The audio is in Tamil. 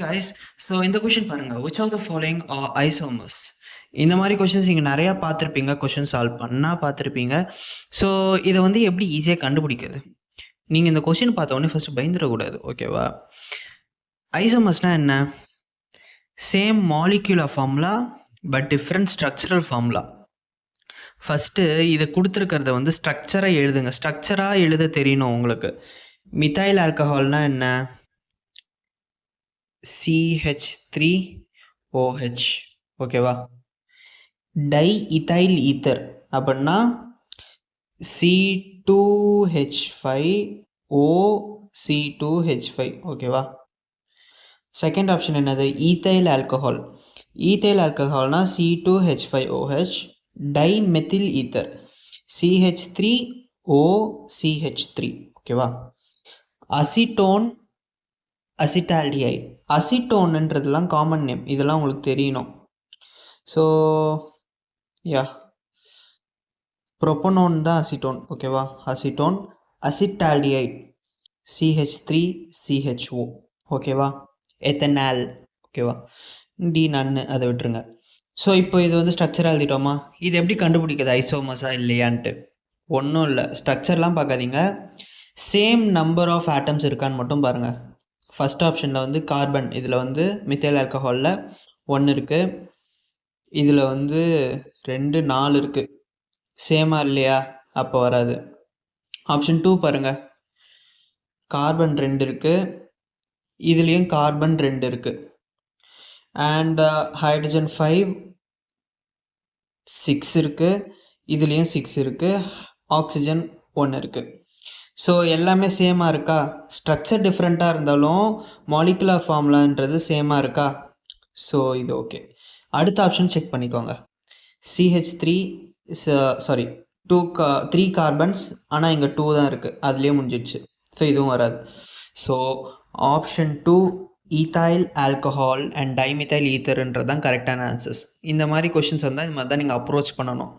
கைஸ், ஸோ இந்த கொஷின் பாருங்க. Which of the following are isomers? இந்த மாதிரி கொஷின்ஸ் நீங்கள் நிறையா பார்த்துருப்பீங்க, கொஷின் சால்வ் பண்ணால் பார்த்துருப்பீங்க. ஸோ இதை வந்து எப்படி ஈஸியாக கண்டுபிடிக்கிறது? நீங்கள் இந்த கொஷின் பார்த்த உடனே ஃபஸ்ட்டு பயந்துடக்கூடாது, ஓகேவா? ஐசோமர்ஸ்னால் என்ன? Same molecular formula but different structural formula. First இதை கொடுத்துருக்கிறத வந்து ஸ்ட்ரக்சராக எழுதுங்க. ஸ்ட்ரக்சராக எழுத தெரியணும் உங்களுக்கு. மித்தைல் ஆல்கஹால்னால் என்ன? CH3OH, ஓகேவா? டை இத்தைல் ஈத்தர் அப்படின்னா C2H5OC2H5, ஓகேவா? செகண்ட் ஆப்ஷன் என்னது? Ethyl alcohol. ஈத்தைல் ஆல்கஹால்னா C2H5OH dimethyl ether CH3OCH3, ஓகேவா? Acetone acetaldehyde. அசிட்டோன்ன்றதுலாம் காமன் நேம், இதெல்லாம் உங்களுக்கு தெரியணும். ஸோ யா, ப்ரொப்பனோன் தான் அசிட்டோன், ஓகேவா? அசிட்டோன். அசிட்டால்டிஹைட் CH3CHO, ஓகேவா? எத்தனால், ஓகேவா? டி நன்னு, அதை விட்டுருங்க. ஸோ இப்போ இது வந்து ஸ்ட்ரக்சராக எழுதிட்டோமா? இது எப்படி கண்டுபிடிக்கிறது ஐசோமஸா இல்லையான்ட்டு? ஒன்றும் இல்லை, ஸ்ட்ரக்சர்லாம் பார்க்காதீங்க, சேம் நம்பர் ஆஃப் ஆட்டம்ஸ் இருக்கான்னு மட்டும் பாருங்கள். ஃபஸ்ட் ஆப்ஷனில் வந்து கார்பன், இதில் வந்து மித்தைல் ஆல்கஹாலில் 1 இருக்குது, இதில் வந்து 2 4 இருக்குது. சேமாக இல்லையா? அப்போ வராது. ஆப்ஷன் 2 பாருங்கள், கார்பன் 2 இருக்குது, இதுலேயும் கார்பன் 2 இருக்குது. அண்ட் ஹைட்ரஜன் 5 6 இருக்குது, இதுலேயும் 6 இருக்குது. ஆக்சிஜன் 1 இருக்குது. ஸோ எல்லாமே சேமாக இருக்கா? ஸ்ட்ரக்சர் டிஃப்ரெண்ட்டாக இருந்தாலும் மாலிகுலர் ஃபார்முலான்றது சேமாக இருக்கா? ஸோ இது ஓகே. அடுத்த ஆப்ஷன் செக் பண்ணிக்கோங்க. CH3 சாரி 3 கார்பன்ஸ், ஆனால் இங்கே 2 தான் இருக்குது, அதுலேயே முடிஞ்சிடுச்சு. ஸோ இதுவும் வராது. So option 2 ethyl alcohol and dimethyl ஈத்தர்ன்றது தான் கரெக்டான ஆன்சர்ஸ். இந்த மாதிரி கொஷின்ஸ் வந்தால் இது மாதிரி தான் நீங்கள் அப்ரோச் பண்ணணும்.